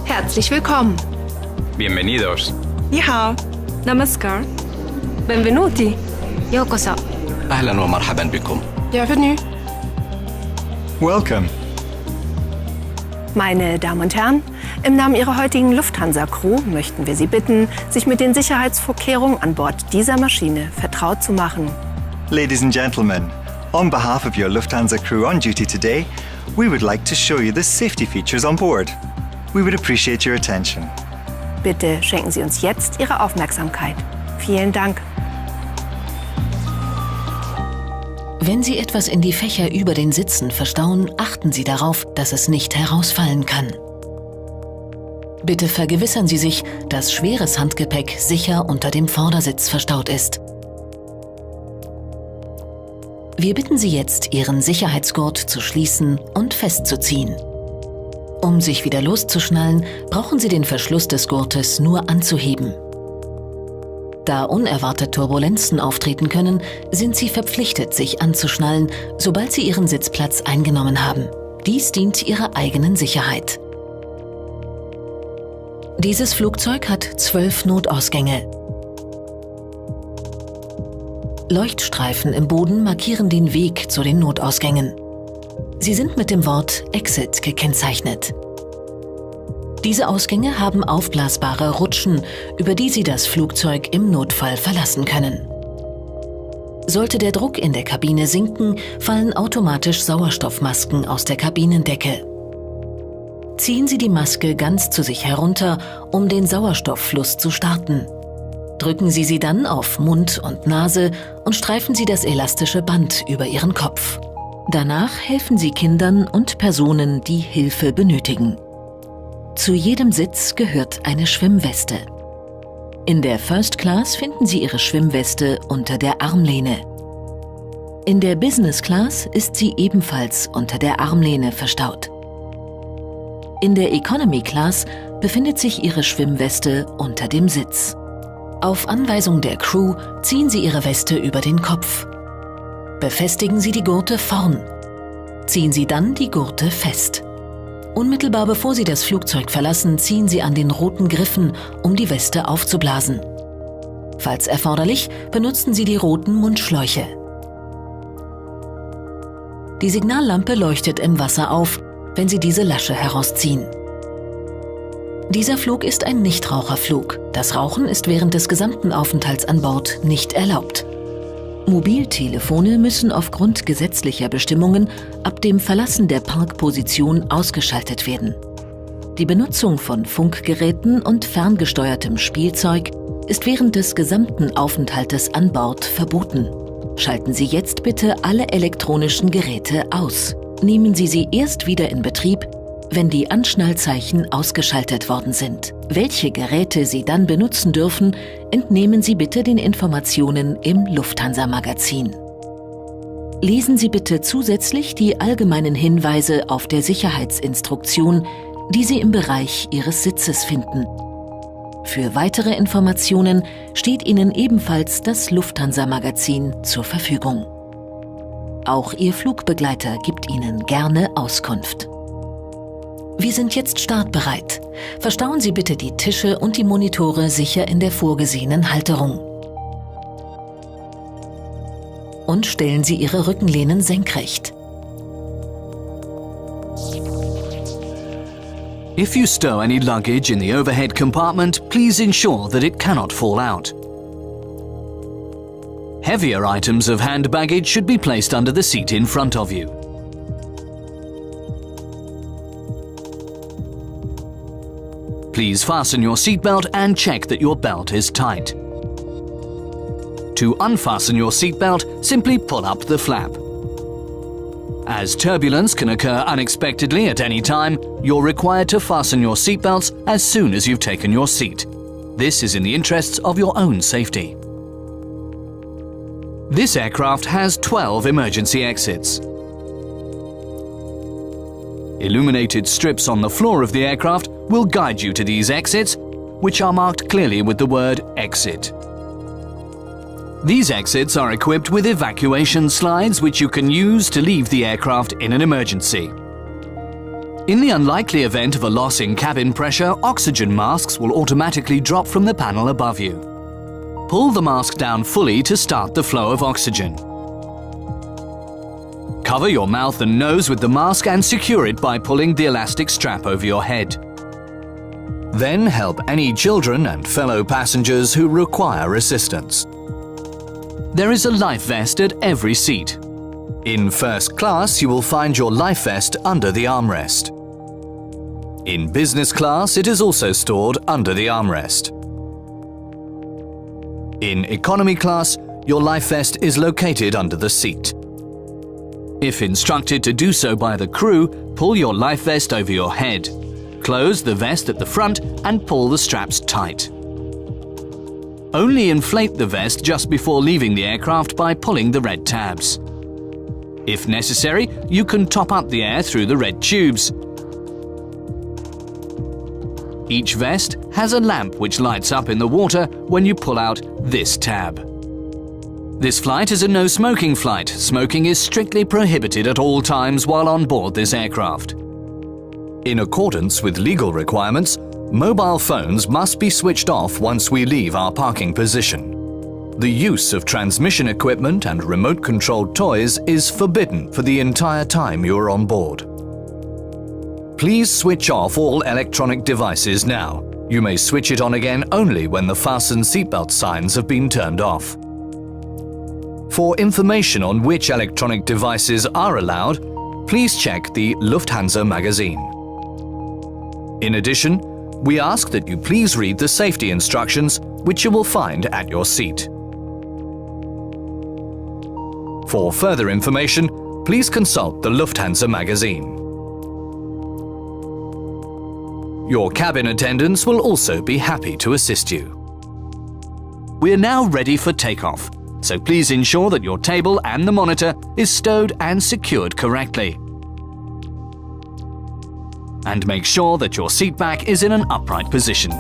Herzlich willkommen. Bienvenidos. Ni hao. Namaskar. Benvenuti. Yokoso. أهلا ومرحبا بكم. Bienvenue. Welcome. Meine Damen und Herren, im Namen Ihrer heutigen Lufthansa-Crew möchten wir Sie bitten, sich mit den Sicherheitsvorkehrungen an Bord dieser Maschine vertraut zu machen. Ladies and gentlemen, on behalf of your Lufthansa crew on duty today, we would like to show you the safety features on board. We would appreciate your attention. Bitte schenken Sie uns jetzt Ihre Aufmerksamkeit. Vielen Dank. Wenn Sie etwas in die Fächer über den Sitzen verstauen, achten Sie darauf, dass es nicht herausfallen kann. Bitte vergewissern Sie sich, dass schweres Handgepäck sicher unter dem Vordersitz verstaut ist. Wir bitten Sie jetzt, Ihren Sicherheitsgurt zu schließen und festzuziehen. Um sich wieder loszuschnallen, brauchen Sie den Verschluss des Gurtes nur anzuheben. Da unerwartet Turbulenzen auftreten können, sind Sie verpflichtet, sich anzuschnallen, sobald Sie Ihren Sitzplatz eingenommen haben. Dies dient Ihrer eigenen Sicherheit. Dieses Flugzeug hat 12 Notausgänge. Leuchtstreifen im Boden markieren den Weg zu den Notausgängen. Sie sind mit dem Wort Exit gekennzeichnet. Diese Ausgänge haben aufblasbare Rutschen, über die Sie das Flugzeug im Notfall verlassen können. Sollte der Druck in der Kabine sinken, fallen automatisch Sauerstoffmasken aus der Kabinendecke. Ziehen Sie die Maske ganz zu sich herunter, um den Sauerstofffluss zu starten. Drücken Sie sie dann auf Mund und Nase und streifen Sie das elastische Band über Ihren Kopf. Danach helfen Sie Kindern und Personen, die Hilfe benötigen. Zu jedem Sitz gehört eine Schwimmweste. In der First Class finden Sie Ihre Schwimmweste unter der Armlehne. In der Business Class ist sie ebenfalls unter der Armlehne verstaut. In der Economy Class befindet sich Ihre Schwimmweste unter dem Sitz. Auf Anweisung der Crew ziehen Sie Ihre Weste über den Kopf. Befestigen Sie die Gurte vorn. Ziehen Sie dann die Gurte fest. Unmittelbar bevor Sie das Flugzeug verlassen, ziehen Sie an den roten Griffen, um die Weste aufzublasen. Falls erforderlich, benutzen Sie die roten Mundschläuche. Die Signallampe leuchtet im Wasser auf, wenn Sie diese Lasche herausziehen. Dieser Flug ist ein Nichtraucherflug. Das Rauchen ist während des gesamten Aufenthalts an Bord nicht erlaubt. Mobiltelefone müssen aufgrund gesetzlicher Bestimmungen ab dem Verlassen der Parkposition ausgeschaltet werden. Die Benutzung von Funkgeräten und ferngesteuertem Spielzeug ist während des gesamten Aufenthaltes an Bord verboten. Schalten Sie jetzt bitte alle elektronischen Geräte aus. Nehmen Sie sie erst wieder in Betrieb, wenn die Anschnallzeichen ausgeschaltet worden sind. Welche Geräte Sie dann benutzen dürfen, entnehmen Sie bitte den Informationen im Lufthansa-Magazin. Lesen Sie bitte zusätzlich die allgemeinen Hinweise auf der Sicherheitsinstruktion, die Sie im Bereich Ihres Sitzes finden. Für weitere Informationen steht Ihnen ebenfalls das Lufthansa-Magazin zur Verfügung. Auch Ihr Flugbegleiter gibt Ihnen gerne Auskunft. Wir sind jetzt startbereit. Verstauen Sie bitte die Tische und die Monitore sicher in der vorgesehenen Halterung. Und stellen Sie Ihre Rückenlehnen senkrecht. If you stow any luggage in the overhead compartment, please ensure that it cannot fall out. Heavier items of hand baggage should be placed under the seat in front of you. Please fasten your seatbelt and check that your belt is tight. To unfasten your seatbelt, simply pull up the flap. As turbulence can occur unexpectedly at any time, you're required to fasten your seatbelts as soon as you've taken your seat. This is in the interests of your own safety. This aircraft has 12 emergency exits. Illuminated strips on the floor of the aircraft will guide you to these exits, which are marked clearly with the word exit. These exits are equipped with evacuation slides which you can use to leave the aircraft in an emergency. In the unlikely event of a loss in cabin pressure, oxygen masks will automatically drop from the panel above you. Pull the mask down fully to start the flow of oxygen. Cover your mouth and nose with the mask and secure it by pulling the elastic strap over your head. Then help any children and fellow passengers who require assistance. There is a life vest at every seat. In first class, you will find your life vest under the armrest. In business class, it is also stored under the armrest. In economy class, your life vest is located under the seat. If instructed to do so by the crew, pull your life vest over your head. Close the vest at the front and pull the straps tight. Only inflate the vest just before leaving the aircraft by pulling the red tabs. If necessary, you can top up the air through the red tubes. Each vest has a lamp which lights up in the water when you pull out this tab. This flight is a no-smoking flight. Smoking is strictly prohibited at all times while on board this aircraft. In accordance with legal requirements, mobile phones must be switched off once we leave our parking position. The use of transmission equipment and remote-controlled toys is forbidden for the entire time you are on board. Please switch off all electronic devices now. You may switch it on again only when the fasten seatbelt signs have been turned off. For information on which electronic devices are allowed, please check the Lufthansa magazine. In addition, we ask that you please read the safety instructions, which you will find at your seat. For further information, please consult the Lufthansa magazine. Your cabin attendants will also be happy to assist you. We are now ready for takeoff, so please ensure that your table and the monitor is stowed and secured correctly. And make sure that your seat back is in an upright position.